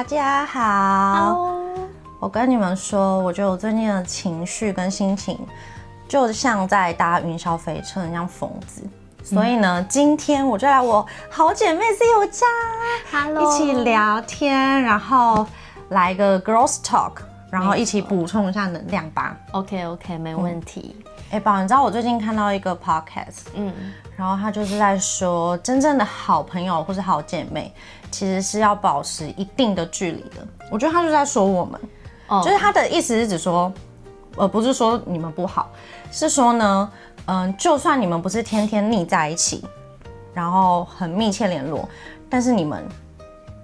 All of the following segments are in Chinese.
大家好。Hello。我跟你们说，我觉得我最近的情绪跟心情就像在搭云霄飞车一样疯子。所以呢，今天我就来我好姐妹 Zio 家 Hello 一起聊天，然后来个 Girls Talk， 然后一起补充一下能量吧。OK， 没问题。宝，你知道我最近看到一个 podcast， 然后他就是在说，真正的好朋友或是好姐妹，其实是要保持一定的距离的。我觉得他就在说我们，就是他的意思是指说，不是说你们不好，是说呢，就算你们不是天天腻在一起，然后很密切联络，但是你们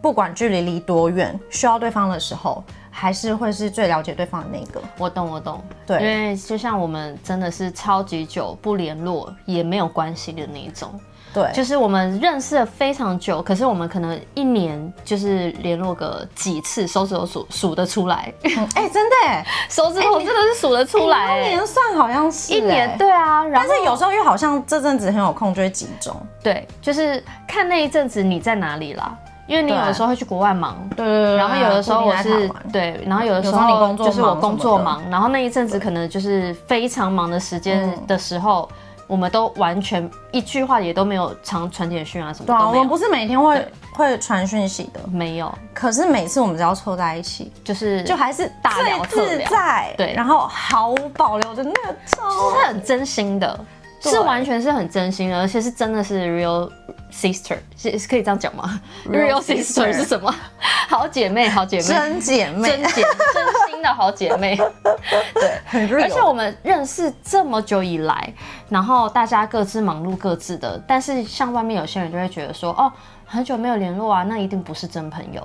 不管距离离多远，需要对方的时候，还是会是最了解对方的那个。我懂。对，因为就像我们真的是超级久不联络也没有关系的那一种。对，就是我们认识了非常久，可是我们可能一年就是联络个几次，手指头数得出来。真的耶，手指头真的是数得出来。一年算好像是一年，对啊。但是有时候又好像这阵子很有空，就会集中。对，就是看那一阵子你在哪里啦。因为你有的时候会去国外忙，对，然后有的时候我是对，然后有的时候就是我工作忙，然后那一阵子可能就是非常忙的时间的时候，我们都完全一句话也都没有常传简讯啊什么的。对啊，我们不是每天会传讯息的，没有。可是每次我们只要凑在一起，就还是大聊特聊，自在，对，然后毫无保留的那种，是很真心的。是完全是很真心的，而且是真的是 real sister， 是可以这样讲吗 ？real sister 是什么？好姐妹，真姐妹，真心的好姐妹。对，很 real。而且我们认识这么久以来，然后大家各自忙碌各自的，但是像外面有些人就会觉得说，哦，很久没有联络啊，那一定不是真朋友，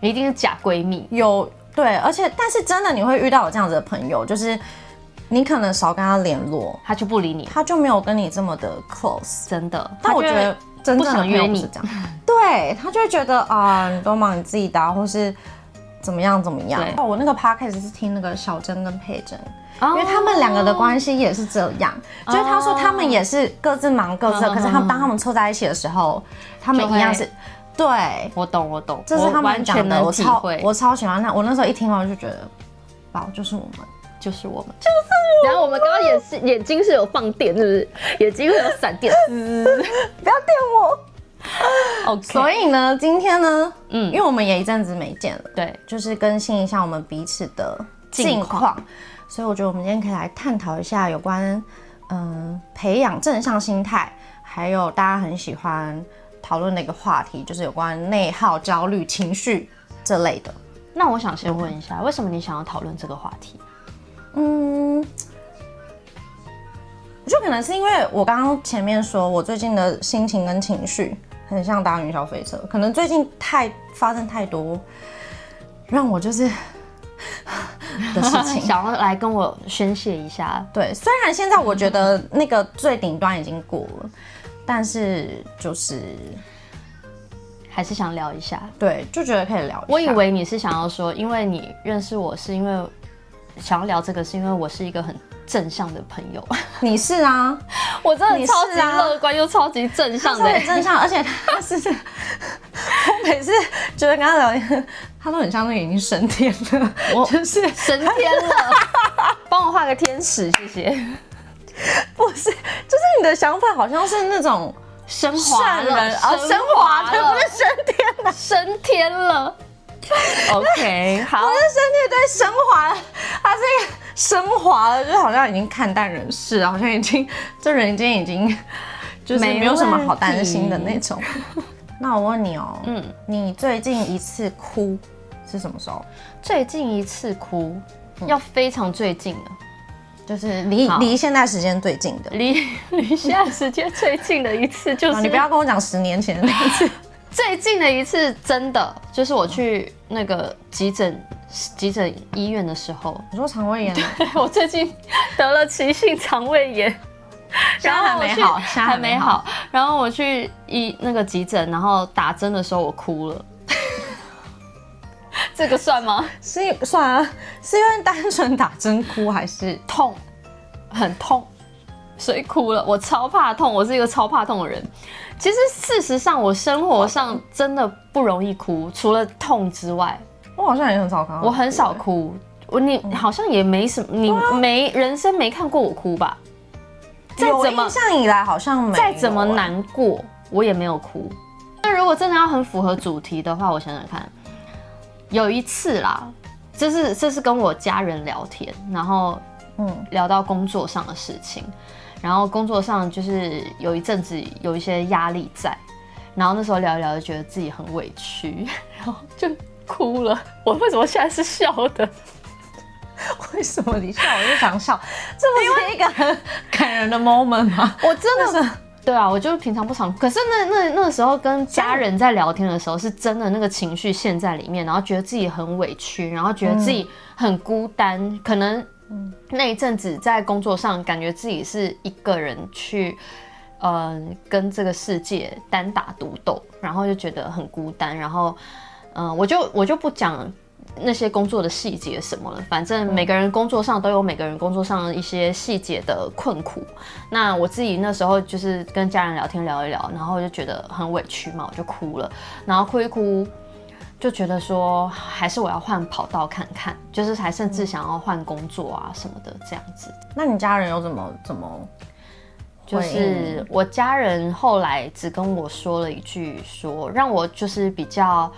一定是假闺蜜。对，而且但是真的你会遇到有这样子的朋友，就是你可能少跟他联络，他就不理你，他就没有跟你这么的 close， 真的。但我觉得真正的朋友不是这样，对，他就会觉得啊，你都忙你自己的，或是怎么样。我那个 podcast 是听那个小珍跟佩珍，因为他们两个的关系也是这样，就是他说他们也是各自忙各自的，可是当他们凑在一起的时候，他们一样是。对，我懂，这是他们讲的，我超喜欢他。我那时候一听完就觉得，宝就是我们。然后我们刚刚眼睛是有放电，是不是？眼睛会有闪电，不要电我。OK。所以呢，今天呢，因为我们也一阵子没见了，对，就是更新一下我们彼此的近况。所以我觉得我们今天可以来探讨一下有关培养正向心态，还有大家很喜欢讨论的一个话题，就是有关内耗、焦虑、情绪这类的。那我想先问一下，为什么你想要讨论这个话题？我觉得可能是因为我刚刚前面说，我最近的心情跟情绪很像搭云霄飞车，可能最近发生太多让我就是的事情，想要来跟我宣泄一下。对，虽然现在我觉得那个最顶端已经过了，但是就是还是想聊一下。对，就觉得可以聊一下。我以为你是想要说，因为你认识我是因为想要聊这个，是因为我是一个很正向的朋友。你是啊，我真的超级乐观又超级正向的，很正向，而且他是，我每次觉得跟他聊天，他都很像那个已经升天了，就是升天了。帮我画个天使，谢谢。不是，就是你的想法好像是那种升华了，升华了，不是升天了，升天了。OK， 好，不是升天，对，升华了，他是一个升华了，就是好像已经看淡人世，好像这人间已经就是没有什么好担心的那种。那我问你哦，你最近一次哭是什么时候？最近一次哭要非常最近的，就是离现在时间最近的，离现在时间最近的一次就是你不要跟我讲10年前的那一次。最近的一次真的就是我去那个急诊医院的时候。你说肠胃炎？对，我最近得了急性肠胃炎，然后还没好。然后我去那个急诊，然后打针的时候我哭了。这个算吗？算啊，是因为单纯打针哭还是痛？很痛。所以哭了。我超怕痛，我是一个超怕痛的人。其实事实上，我生活上真的不容易哭，除了痛之外，我好像也很少看到。我很少哭，你好像也没什么，你人生没看过我哭吧？有印象以来好像没有。再怎么难过，我也没有哭。那如果真的要很符合主题的话，我想想看，有一次啦，这是跟我家人聊天，然后聊到工作上的事情，然后工作上就是有一阵子有一些压力在，然后那时候聊一聊就觉得自己很委屈，然后就哭了。我为什么现在是笑的？为什么你笑我就想笑？这不是一个很感人的 moment 吗？我真的是。对啊，我就是平常不常，可是那时候跟家人在聊天的时候，是真的那个情绪陷在里面，然后觉得自己很委屈，然后觉得自己很孤单，可能那一阵子在工作上感觉自己是一个人去，跟这个世界单打独斗，然后就觉得很孤单，然后，我就不讲那些工作的细节什么了，反正每个人工作上都有每个人工作上的一些细节的困苦。那我自己那时候就是跟家人聊天聊一聊，然后就觉得很委屈嘛，我就哭了，然后哭一哭，就觉得说还是我要换跑道看看，就是还甚至想要换工作啊什么的这样子。那你家人又怎么？就是我家人后来只跟我说了一句说让我就是比较。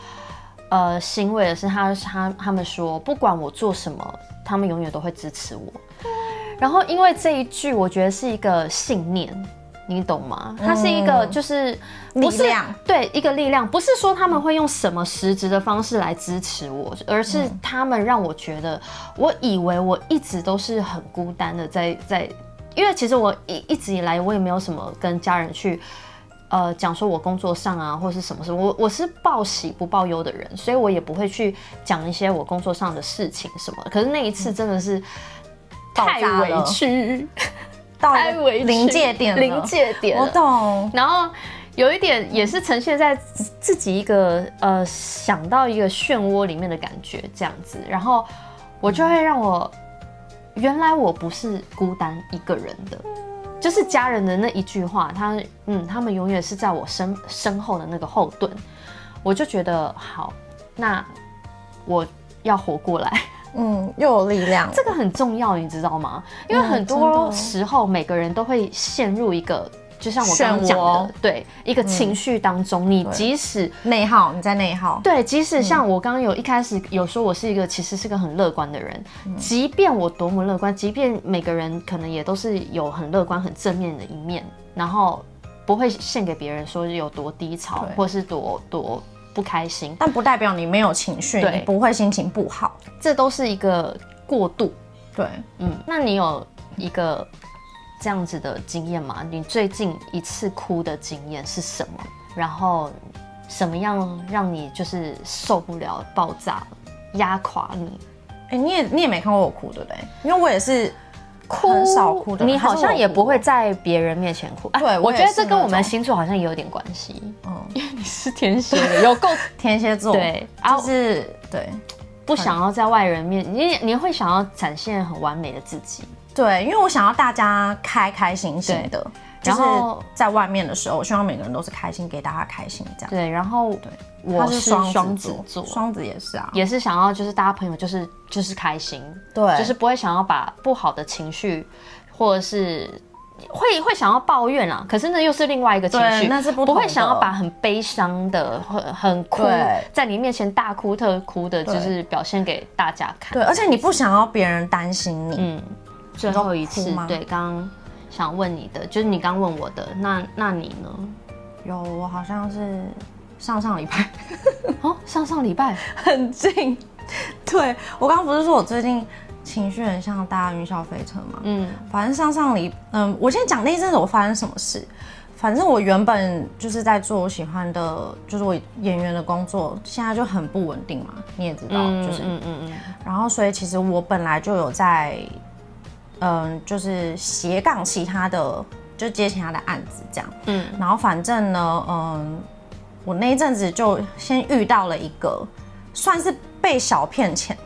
欣慰的是他们说不管我做什么，他们永远都会支持我。然后因为这一句，我觉得是一个信念，你懂吗？它是一个就是力量，对，一个力量，不是说他们会用什么实质的方式来支持我，而是他们让我觉得，我以为我一直都是很孤单的在，因为其实我一直以来我也没有什么跟家人去。讲说我工作上啊，或者是什么事，我是报喜不报忧的人，所以我也不会去讲一些我工作上的事情什么的。可是那一次真的是太委屈，太委屈，临界点了，临界点了，我懂。然后有一点也是呈现在自己一个想到一个漩涡里面的感觉这样子，然后我就会让我原来我不是孤单一个人的。就是家人的那一句话，他们永远是在我身后的那个后盾，我就觉得好，那我要活过来，又有力量，这个很重要，你知道吗？因为很多时候每个人都会陷入一个，就像我刚刚讲的，对，一个情绪当中，你即使内耗，你在内耗，对，即使像我刚刚一开始有说我是一个其实是个很乐观的人，即便我多么乐观，即便每个人可能也都是有很乐观、很正面的一面，然后不会献给别人说有多低潮或是多不开心，但不代表你没有情绪，你不会心情不好，这都是一个过渡。对，那你有一个这样子的经验吗？你最近一次哭的经验是什么？然后什么样让你就是受不了、爆炸、压垮你？你也没看过我哭，对不对？因为我也是很少哭的人。你好像也不会在别人面前哭。对，我觉得这跟我们星座好像也有点关系。因为你是天蝎的，有够天蝎座，对，就是对，不想要在外人面，你会想要展现很完美的自己。对，因为我想要大家开开心心的，就是在外面的时候，我希望每个人都是开心，给大家开心这样。对，然后我是双子座，双子也是啊，也是想要就是大家朋友就是开心，对，就是不会想要把不好的情绪或者是会想要抱怨啊，可是那又是另外一个情绪，那是不同的，不会想要把很悲伤的、很哭，在你面前大哭特哭的，就是表现给大家看。对，而且你不想要别人担心你。最后一次，对，刚刚想问你的，就是你刚问我的，那你呢？有，我好像是上礼拜，上礼拜很近。对，我刚刚不是说我最近情绪很像搭云霄飞车嘛？反正我先讲那一阵子我发生什么事。反正我原本就是在做我喜欢的，就是我演员的工作，现在就很不稳定嘛，你也知道，就是然后所以其实我本来就有在。就是斜杠其他的，就接其他的案子这样。然后反正呢，我那一阵子就先遇到了一个算是被小骗钱，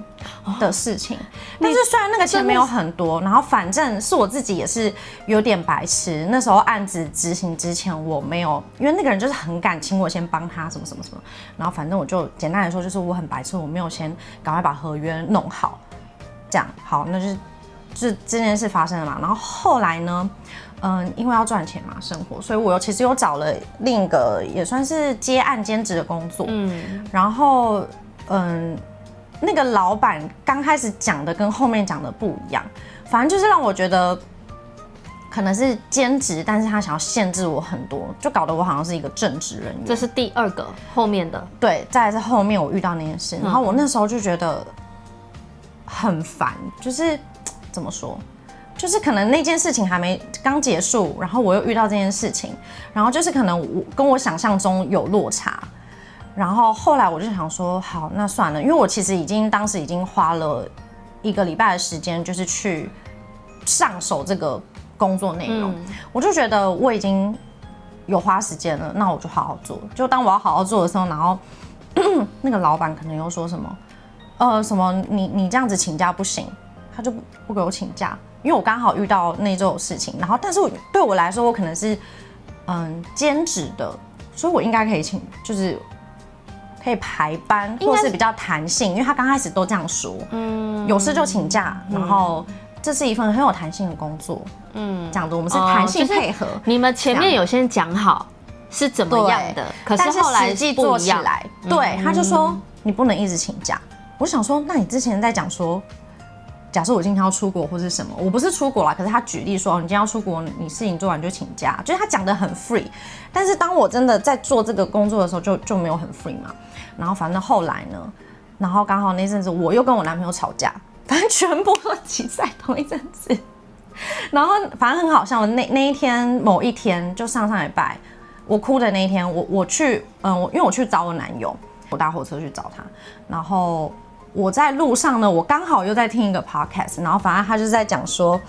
的事情。但是虽然那个钱没有很多，然后反正是我自己也是有点白痴。那时候案子执行之前，我没有，因为那个人就是很敢请我先帮他什么什么什么，然后反正我就简单来说就是我很白痴，我没有先赶快把合约弄好，这样好，那就是这件事发生了嘛。然后后来呢，因为要赚钱嘛，生活，所以我其实有找了另一个也算是接案兼职的工作，然后那个老板刚开始讲的跟后面讲的不一样，反正就是让我觉得可能是兼职，但是他想要限制我很多，就搞得我好像是一个正职人员。这是第二个后面的，对，再来是后面我遇到那件事，然后我那时候就觉得很烦，就是怎么说，就是可能那件事情还没刚结束，然后我又遇到这件事情，然后就是可能我跟我想象中有落差。然后后来我就想说，好，那算了，因为我其实当时已经花了1个礼拜的时间，就是去上手这个工作内容，我就觉得我已经有花时间了，那我就好好做。就当我要好好做的时候，然后那个老板可能又说什么，什么你这样子请假不行，他就不给我请假，因为我刚好遇到那周有事情，然后但是对我来说，我可能是兼职的，所以我应该可以请，就是可以排班，或是比较弹性，因为他刚开始都这样说，有事就请假，然后这是一份很有弹性的工作，这样子我们是弹性配合。就是你们前面有先讲好是怎么样的，可是后来实际做起来，对，他就说你不能一直请假。我想说，那你之前在讲说，假设我今天要出国或是什么，我不是出国啦，可是他举例说，你今天要出国，你事情做完就请假，就是他讲的很 free。但是当我真的在做这个工作的时候，就没有很 free 嘛。然后反正后来呢，然后刚好那阵子我又跟我男朋友吵架，反正全部都挤在同一阵子。然后反正很好笑的那一天，某一天就上礼拜，我哭的那一天，我去因为我去找我男友，我搭火车去找他，然后我在路上呢，我刚好又在听一个 podcast， 然后反正他就在讲说，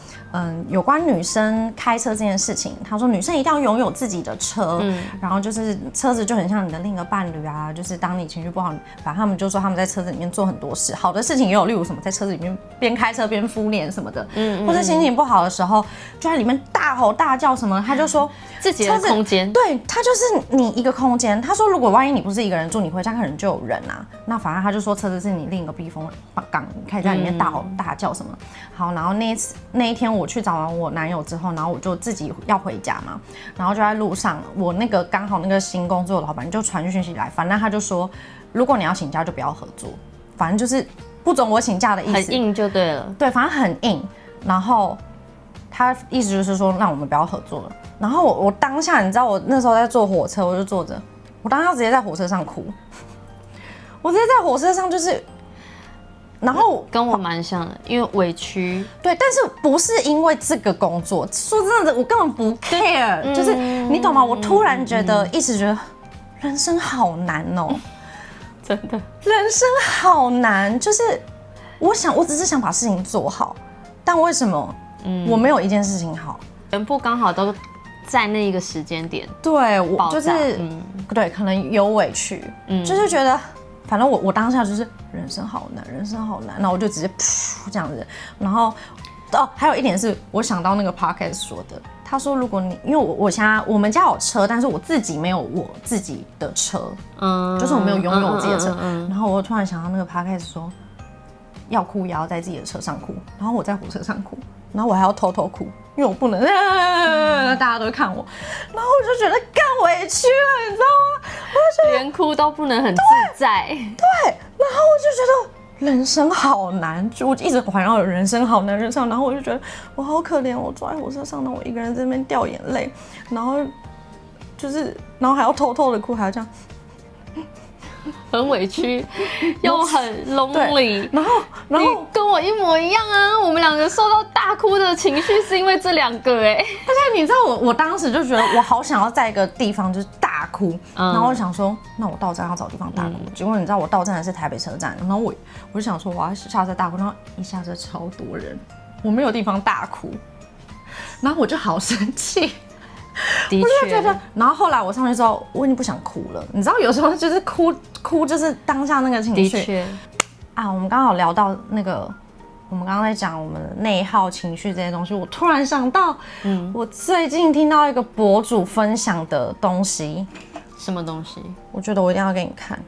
有关女生开车这件事情。他说女生一定要拥有自己的车，然后就是车子就很像你的另一个伴侣啊，就是当你情绪不好，反正他们就说他们在车子里面做很多事，好的事情也有，例如什么在车子里面边开车边敷脸什么的，或者心情不好的时候就在里面大吼大叫什么。他就说自己的空间，对，他就是你一个空间。他说如果万一你不是一个人住，你回家可能就有人啊，那反正他就说车子是你另一个避风港，你可以在里面大吼大叫什么。好，然后那一天我去找完我男友之后，然后我就自己要回家嘛，然后就在路上，我那个刚好那个新工作的老板就传讯息来，反正他就说，如果你要请假就不要合作，反正就是不准我请假的意思，很硬就对了。对，反正很硬。然后他意思就是说，让我们不要合作了。然后我当下，你知道我那时候在坐火车，我就坐着，我当下直接在火车上哭，我直接在火车上就是。然后跟我蛮像的，因为委屈。对，但是不是因为这个工作，说真的，我根本不 care，就是你懂吗？我突然觉得，一直觉得人生好难哦，真的，人生好难。就是我只是想把事情做好，但为什么我没有一件事情好？全部刚好都在那一个时间点。对，我就是对，可能有委屈，就是觉得。反正我当下就是人生好难，人生好难，然后我就直接噗这样子，然后还有一点是我想到那个 podcast 说的，他说如果你因为我们家有车，但是我自己没有我自己的车，就是我没有拥有我自己的车，然后我突然想到那个 podcast 说要哭也要在自己的车上哭，然后我在火车上哭，然后我还要偷偷哭，因为我不能大家都看我，然后我就觉得干委屈了，你知道吗？我就连哭都不能很自在。对，然后我就觉得人生好难，就我一直环绕人生好难，人生好难，然后我就觉得我好可怜，我坐在火车上，然后我一个人在那边掉眼泪，然后然后还要偷偷的哭，还要这样。很委屈，又很 lonely， 然后你跟我一模一样啊！我们两个受到大哭的情绪是因为这两个而且你知道我当时就觉得我好想要在一个地方就是大哭，然后我想说，那我到站要找地方大哭。结果你知道我到站的是台北车站，然后我就想说我要下车大哭，然后一下车超多人，我没有地方大哭，然后我就好生气。的确，我就觉得，然后后来我上去之后，我已经不想哭了。你知道，有时候就是哭，就是当下那个情绪。的确，啊，我们刚好聊到那个，我们刚刚在讲我们的内耗情绪这些东西，我突然想到，我最近听到一个博主分享的东西。什么东西？我觉得我一定要给你看，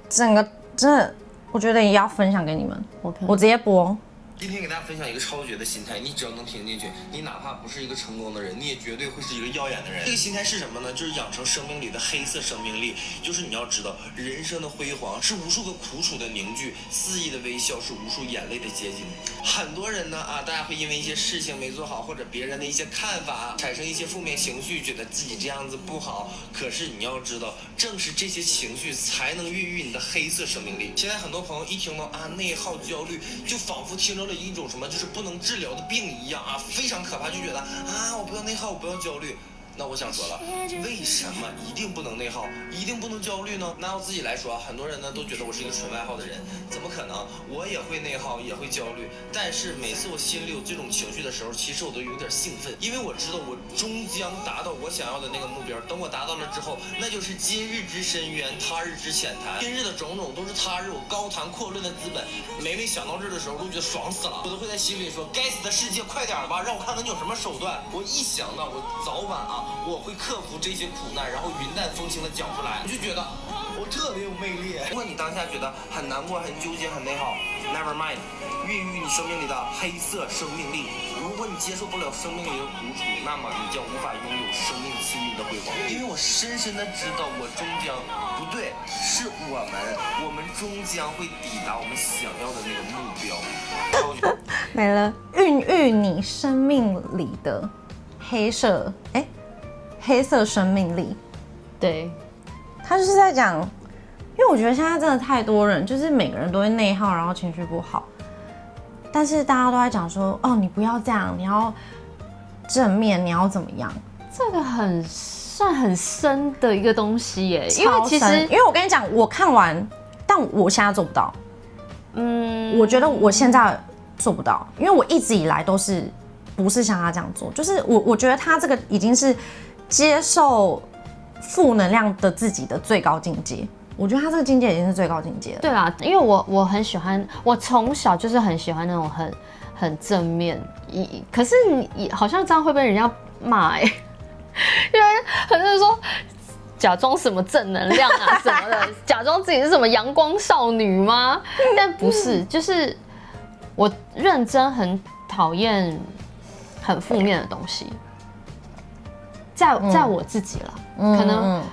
整个真的，我觉得也要分享给你们。我直接播。今天给大家分享一个超绝的心态，你只要能听进去，你哪怕不是一个成功的人，你也绝对会是一个耀眼的人。这个心态是什么呢？就是养成生命里的黑色生命力。就是你要知道，人生的辉煌是无数个苦楚的凝聚，肆意的微笑是无数眼泪的结晶。很多人呢大家会因为一些事情没做好，或者别人的一些看法，产生一些负面情绪，觉得自己这样子不好。可是你要知道，正是这些情绪才能孕育你的黑色生命力。现在很多朋友一听到内耗焦虑，就仿佛听着了一种什么就是不能治疗的病一样非常可怕，就觉得我不要内耗，我不要焦虑。那我想说了，为什么一定不能内耗，一定不能焦虑呢？拿我自己来说，很多人呢都觉得我是一个纯外耗的人，怎么可能？我也会内耗，也会焦虑，但是每次我心里有这种情绪的时候，其实我都有点兴奋，因为我知道我终将达到我想要的那个目标。等我达到了之后，那就是今日之深渊，他日之浅谈。今日的种种都是他日我高谈阔论的资本。每每想到这儿的时候，都觉得爽死了，我都会在心里说：该死的世界，快点吧，让我看看你有什么手段。我一想到我早晚我会克服这些苦难，然后云淡风轻的讲出来，我就觉得我特别有魅力。如果你当下觉得很难过、很纠结、很内耗 ，never mind， 孕育你生命里的黑色生命力。如果你接受不了生命里的苦楚，那么你将无法拥有生命赐予你的辉煌。因为我深深的知道，我终将不对，是我们终将会抵达我们想要的那个目标。没了，孕育你生命里的黑色生命力。对，他就是在讲，因为我觉得现在真的太多人，就是每个人都会内耗，然后情绪不好，但是大家都在讲说，你不要这样，你要正面，你要怎么样？这个算很深的一个东西耶，因为其实，因为我跟你讲，我看完，但我现在做不到。我觉得我现在做不到，因为我一直以来都是不是像他这样做，就是我觉得他这个已经是接受负能量的自己的最高境界。我觉得他这个境界已经是最高境界了。对啦，因为我很喜欢，我从小就是很喜欢那种很正面，可是你好像这样会被人家骂因为很多人说假装什么正能量什么的，假装自己是什么阳光少女吗？但不是，就是我认真很讨厌很负面的东西，在我自己啦，可能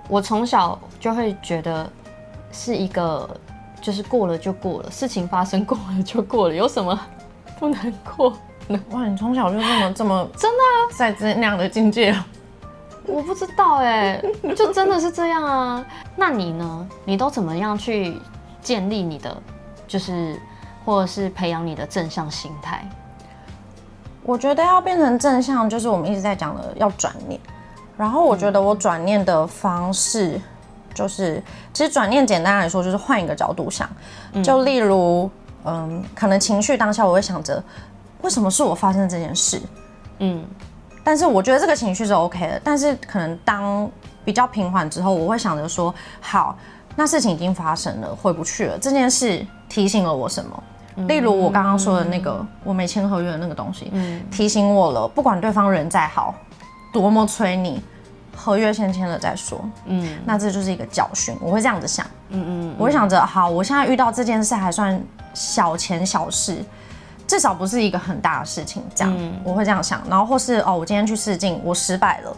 我从小就会觉得是一个，就是过了就过了，事情发生过了就过了，有什么不能过呢？哇，你从小就这么真的在那样的境界了？我不知道就真的是这样啊。那你呢？你都怎么样去建立你的，就是或者是培养你的正向心态？我觉得要变成正向，就是我们一直在讲的要转念。然后我觉得我转念的方式，就是其实转念简单来说就是换一个角度想，就例如可能情绪当下我会想着为什么是我发生这件事，但是我觉得这个情绪是 OK 的，但是可能当比较平缓之后，我会想着说好，那事情已经发生了，回不去了，这件事提醒了我什么？例如我刚刚说的那个我没签合约的那个东西，提醒我了，不管对方人再好，多么催你，合约先签了再说。那这就是一个教训，我会这样子想。我会想着，好，我现在遇到这件事还算小钱小事，至少不是一个很大的事情，这样我会这样想。然后或是我今天去试镜，我失败了。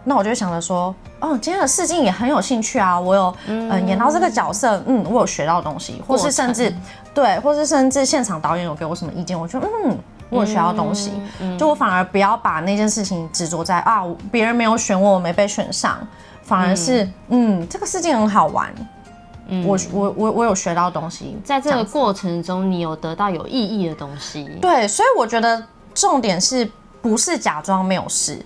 那我就想着说，今天的试镜也很有兴趣啊，我有演到这个角色，我有学到东西，或是甚至对，或是甚至现场导演有给我什么意见，我觉得我有学到东西，就我反而不要把那件事情执着在别人没有选我，我没被选上，反而是这个试镜很好玩，我有学到东西，在这个过程中你有得到有意义的东西，对，所以我觉得重点是不是假装没有事，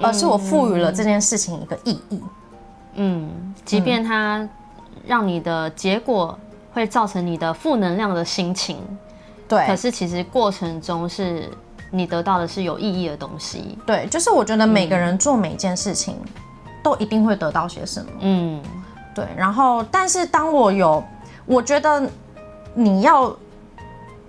而是我赋予了这件事情一个意义。即便它让你的结果会造成你的负能量的心情，对，可是其实过程中是你得到的是有意义的东西。对，就是我觉得每个人做每件事情都一定会得到些什么。对，然后但是当我觉得你要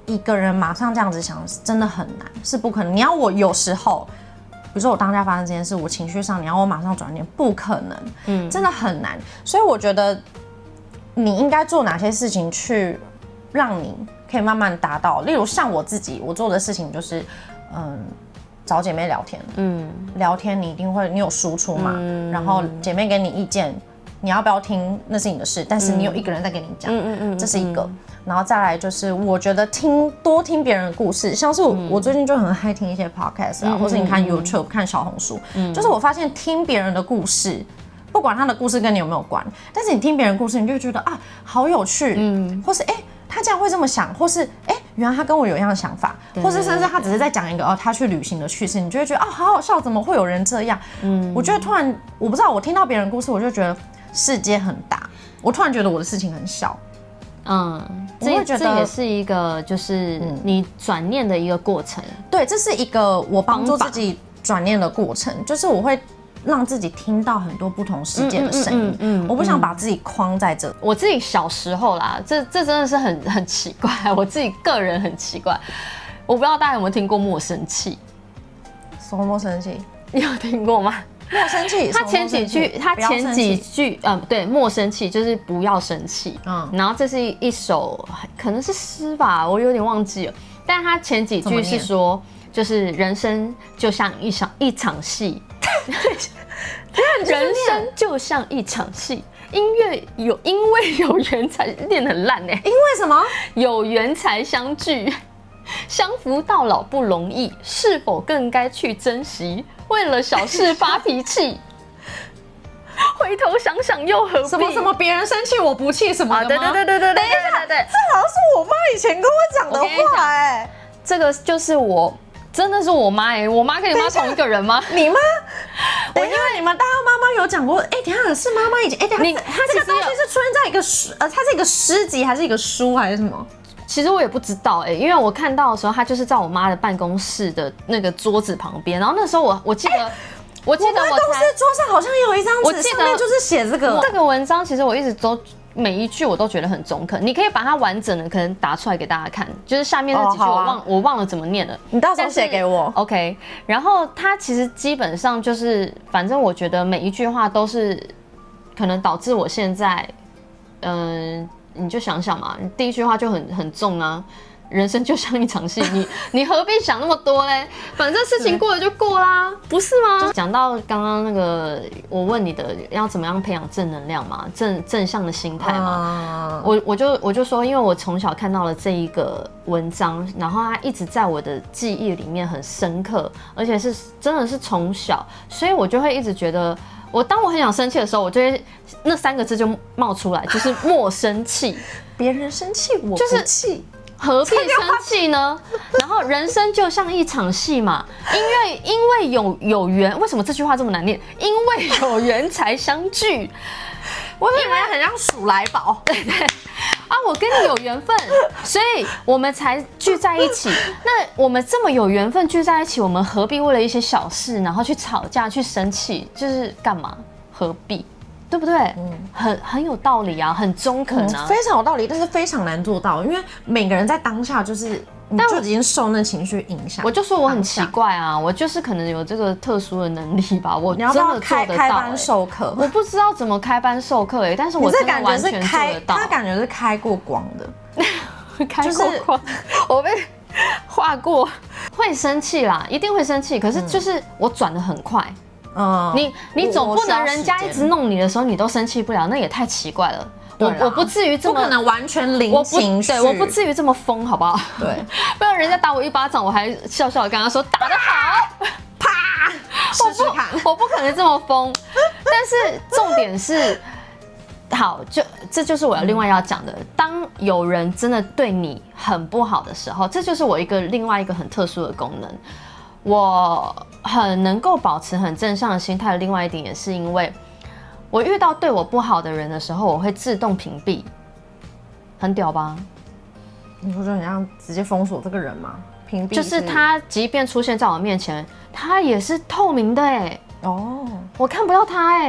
一个人马上这样子想，真的很难，是不可能。你要我有时候，比如说我当下发生这件事，我情绪上你要我马上转念，不可能，真的很难。所以我觉得你应该做哪些事情去让你可以慢慢达到。例如像我自己，我做的事情就是，找姐妹聊天，聊天你一定会，你有输出嘛，然后姐妹给你意见。你要不要听那是你的事，但是你有一个人在跟你讲，这是一个。然后再来就是，我觉得多听别人的故事，像是我最近就很爱听一些 podcast 啊，或是你看 YouTube 看小红书，就是我发现听别人的故事，不管他的故事跟你有没有关，但是你听别人的故事，你就会觉得啊好有趣，或是他竟然会这么想，或是原来他跟我有一样的想法，或是甚至他只是在讲一个他去旅行的趣事，你就会觉得啊好好笑，怎么会有人这样？我觉得突然我不知道，我听到别人的故事，我就觉得。世界很大，我突然觉得我的事情很小。这也是一个就是你转念的一个过程。对，这是一个我帮助自己转念的过程，就是我会让自己听到很多不同世界的声音。我不想把自己框在这。我自己小时候啦，这真的是很奇怪，我自己个人很奇怪。我不知道大家有没有听过莫生气？什么莫生气？你有听过吗？莫生气，他前几句，对，莫生气就是不要生气，然后这是一首可能是诗吧，我有点忘记了，但他前几句是说，就是人生就像一场戏，人生就像一场戏，因为有缘才练得很烂呢，因为什么？有缘才相聚。相扶到老不容易，是否更该去珍惜？为了小事发脾气，回头想想又何必？什么别人生气我不气什么的吗？对。等一下，这好像是我妈以前跟我讲的话这个就是真的是我妈我妈跟你妈同一个人吗？你妈？因为你们大家妈妈有讲过，等一下是妈妈以前，它这个东西是出现在一个它是一个诗集还是一个书还是什么？其实我也不知道因为我看到的时候，他就是在我妈的办公室的那个桌子旁边，然后那时候我记得我公司桌上好像有一张纸，上面就是写这个文章。其实我一直都每一句我都觉得很中肯，你可以把它完整的可能打出来给大家看，就是下面那几句我忘了怎么念了，你到时候写给我 OK。然后它其实基本上就是，反正我觉得每一句话都是可能导致我现在你就想想嘛，第一句话就很重啊，人生就像一场戏，你何必想那么多嘞？反正事情过了就过啦，不是吗？讲到刚刚那个，我问你的要怎么样培养正能量嘛，正向的心态嘛，我就说，因为我从小看到了这一个文章，然后它一直在我的记忆里面很深刻，而且是真的是从小，所以我就会一直觉得。当我很想生气的时候，我就会那3个字就冒出来，就是莫生气。别人生气我不气，何必生气呢？然后人生就像一场戏嘛，因为有缘，为什么这句话这么难念？因为有缘才相聚。我以为很像鼠来宝，对我跟你有缘分，所以我们才聚在一起。那我们这么有缘分聚在一起，我们何必为了一些小事，然后去吵架、去生气？就是干嘛？何必？对不对？很有道理啊，很中肯啊，非常有道理，但是非常难做到，因为每个人在当下就是你就已经受那情绪影响。我就说我很奇怪啊，我就是可能有这个特殊的能力吧，我真的做得到。开班授课，我不知道怎么开班授课但是我真的完全做得到。他感觉是开过光的，开过光，我被画过，会生气啦，一定会生气，可是就是我转得很快。你总不能人家一直弄你的时候你都生气不了，那也太奇怪了。我不至于这么，不可能完全零情绪，对，我不至于这么疯，好不好？对，不然人家打我一巴掌，我还笑笑的跟他说打得好，啪，试试看。我不可能这么疯，但是重点是，好，这就是我另外要讲的。当有人真的对你很不好的时候，这就是我另外一个很特殊的功能。我很能够保持很正向的心态的另外一点，也是因为我遇到对我不好的人的时候，我会自动屏蔽，很屌吧？你说就很像直接封锁这个人吗？屏蔽就是他，即便出现在我面前，他也是透明的我看不到他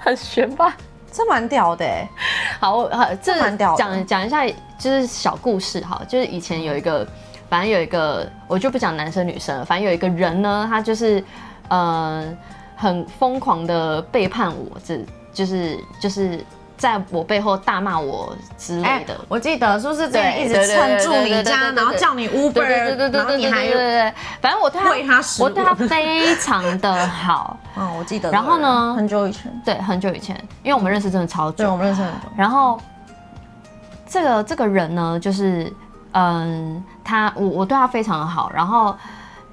很悬吧？这蛮屌的哎。好，这蛮屌的。讲一下就是小故事哈，就是以前有一个，反正有一个，我就不讲男生女生了，反正有一个人呢，他就是很疯狂的背叛我，就是在我背后大骂我之类的。我记得是不是之前一直蹭住你家，然后叫你 Uber， 然后你还反正我对他喂他食物，我对他非常的好。我记得。然后呢，很久以前，对，很久以前，因为我们认识真的超久，对，我们认识很久。然后这个人呢，就是我对他非常的好，然后。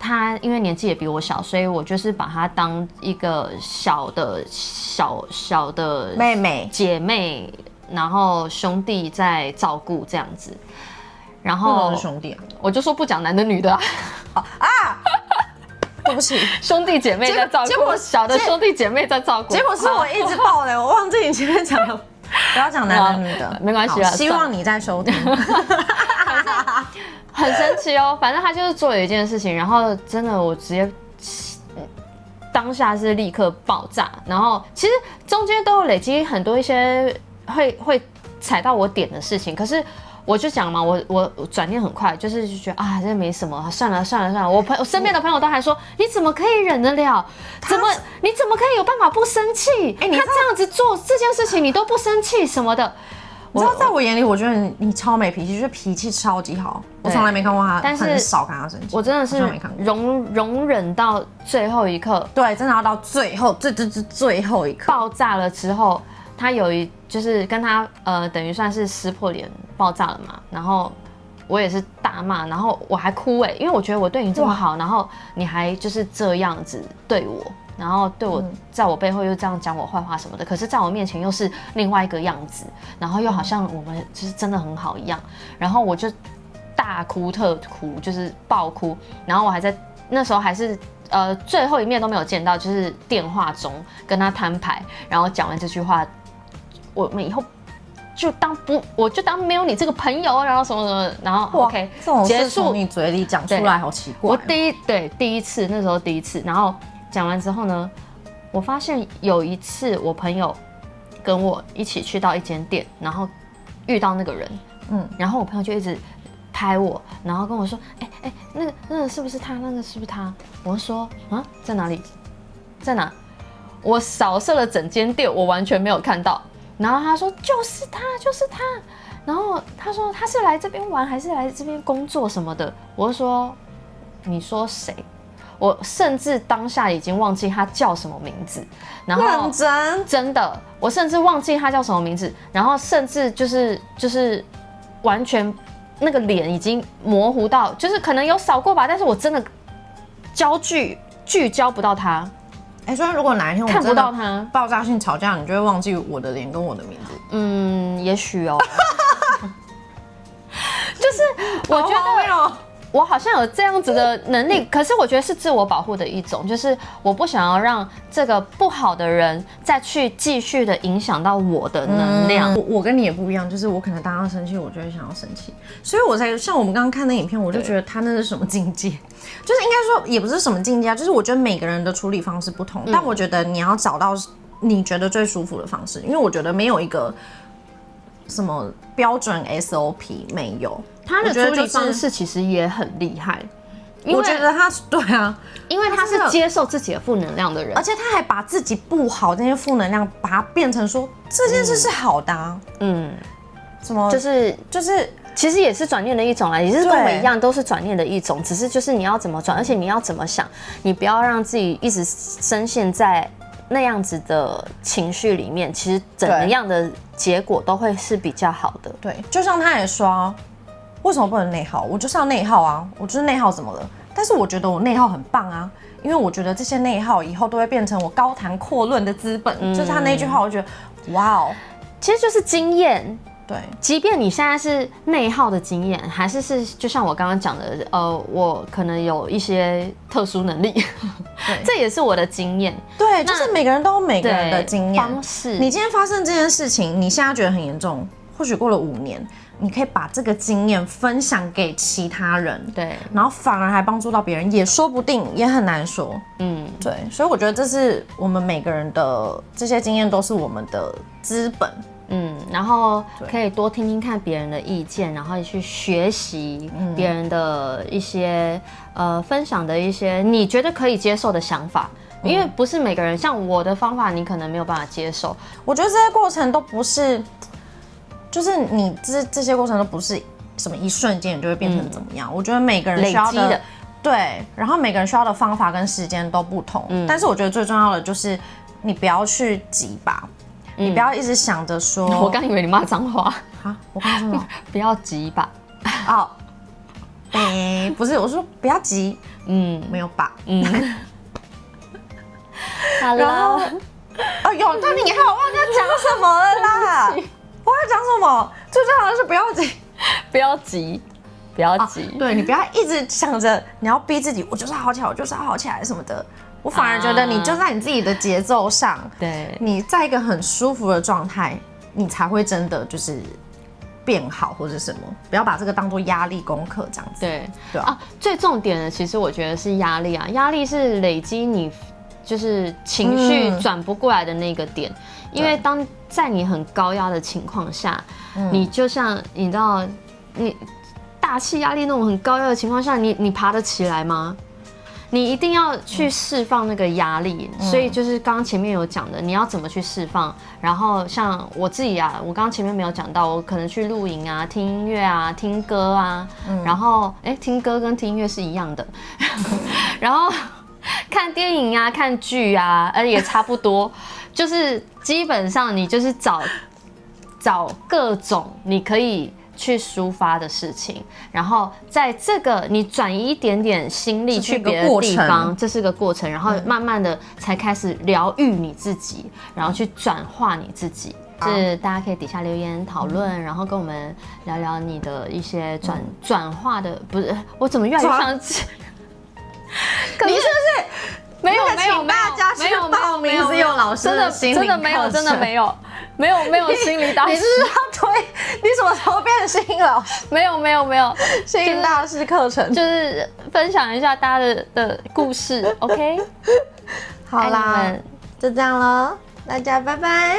他因为年纪也比我小，所以我就是把他当一个小的妹妹、姐妹，然后兄弟在照顾这样子。然后是兄弟啊，我就说不讲男的女的啊。对不起，兄弟姐妹在照顾，结果小的兄弟姐妹在照顾，结果是我一直爆雷，我忘记你前面讲了，不要讲男的女的，没关系啊。希望你在收听。很神奇哦，反正他就是做了一件事情，然后真的我直接当下是立刻爆炸，然后其实中间都有累积很多一些会踩到我点的事情，可是我就讲嘛，我转念很快，就觉得啊，这没什么，算了。我身边的朋友都还说，你怎么可以忍得了？你怎么可以有办法不生气？他这样子做这件事情，你都不生气什么的。你知道，在我眼里，我觉得你超没脾气，就是脾气超级好。我从来没看过他，很少跟他生气。我真的是容忍到最后一刻。对，真的要到最后一刻爆炸了之后，他就是跟他等于算是撕破脸爆炸了嘛。然后我也是大骂，然后我还哭因为我觉得我对你这么好，然后你还就是这样子对我。然后对我，在我背后又这样讲我坏话什么的，可是在我面前又是另外一个样子，然后又好像我们就是真的很好一样，然后我就大哭特哭，就是爆哭，然后我还在那时候还是最后一面都没有见到，就是电话中跟他摊牌，然后讲完这句话，我们以后我就当没有你这个朋友，然后什么什么，然后 OK 这种事从你嘴里讲出来好奇怪。我第一次那时候第一次，然后。讲完之后呢，我发现有一次我朋友跟我一起去到一间店，然后遇到那个人，然后我朋友就一直拍我，然后跟我说，那个是不是他？那个是不是他？我说啊，在哪里？在哪？我扫射了整间店，我完全没有看到。然后他说就是他，就是他。然后他说他是来这边玩还是来这边工作什么的？我就说你说谁？我甚至当下已经忘记他叫什么名字，然后真的，我甚至忘记他叫什么名字，然后甚至就是完全那个脸已经模糊到，就是可能有扫过吧，但是我真的聚焦不到他。所以如果哪一天我看不到他爆炸性吵架，你就会忘记我的脸跟我的名字。也许哦。就是我觉得。我好像有这样子的能力，可是我觉得是自我保护的一种，就是我不想要让这个不好的人再去继续的影响到我的能量。我跟你也不一样，就是我可能当他生气，我就会想要生气，所以我才像我们刚刚看的影片，我就觉得他那是什么境界，就是应该说也不是什么境界，就是我觉得每个人的处理方式不同，但我觉得你要找到你觉得最舒服的方式，因为我觉得没有一个什么标准 SOP 没有。他的处理方式其实也很厉害，我觉得他对啊，因为他是接受自己的负能量的人，而且他还把自己不好那些负能量，把它变成说这件事是好的啊。什么就是其实也是转念的一种啦，也是跟我一样都是转念的一种，只是就是你要怎么转，而且你要怎么想，你不要让自己一直深陷在那样子的情绪里面，其实怎么样的结果都会是比较好的。对，就像他也说。为什么不能内耗？我就是要内耗啊！我就是内耗怎么了？但是我觉得我内耗很棒啊，因为我觉得这些内耗以后都会变成我高谈阔论的资本。就是他那句话，我觉得哇哦，其实就是经验。对，即便你现在是内耗的经验，还是就像我刚刚讲的，我可能有一些特殊能力，对，这也是我的经验。对，就是每个人都有每个人的经验方式。你今天发生这件事情，你现在觉得很严重，或许过了5年。你可以把这个经验分享给其他人，对，然后反而还帮助到别人，也说不定，也很难说。对，所以我觉得这是我们每个人的这些经验都是我们的资本。然后可以多听听看别人的意见，然后去学习别人的一些分享的一些你觉得可以接受的想法，因为不是每个人像我的方法，你可能没有办法接受。我觉得这些过程都不是，就是你这些过程都不是什么一瞬间你就会变成怎么样。我觉得每个人需要的，对，然后每个人需要的方法跟时间都不同。但是我觉得最重要的就是你不要去急吧。你不要一直想着说，我刚以为你骂脏话啊！我刚说什么？不要急吧？哦，不是，我说不要急，没有吧？好了，有，但你看我忘记要讲什么了啦！我要讲什么？最重要的是不要急，不要急，不要急。对，你不要一直想着你要逼自己，我就是要好起来，我就是要好起来什么的。我反而觉得你就在你自己的节奏上，对，你在一个很舒服的状态，你才会真的就是变好或者什么。不要把这个当做压力功课这样子。对啊，最重点的其实我觉得是压力啊，压力是累积你就是情绪转不过来的那个点，因为当在你很高压的情况下，你就像你知道，你大气压力那种很高压的情况下，你爬得起来吗？你一定要去释放那个压力，所以就是刚刚前面有讲的，你要怎么去释放。然后像我自己啊，我刚刚前面没有讲到，我可能去露营啊、听音乐啊、听歌啊，然后听歌跟听音乐是一样的，然后看电影啊、看剧啊，也差不多，就是基本上你就是找各种你可以去抒发的事情，然后在这个你转移一点点心力去别的地方，这是个过程，然后慢慢的才开始疗愈你自己，然后去转化你自己。是大家可以底下留言讨论，然后跟我们聊聊你的一些转化的，不是我怎么越来越像？你是不是？没有，大家去报名自由老师的心灵课程，真的没有心理大师。你是要推？你什么时候变成心理老师？没有心灵大师课程，就是分享一下大家的故事。OK， 好啦，就这样咯，大家拜拜。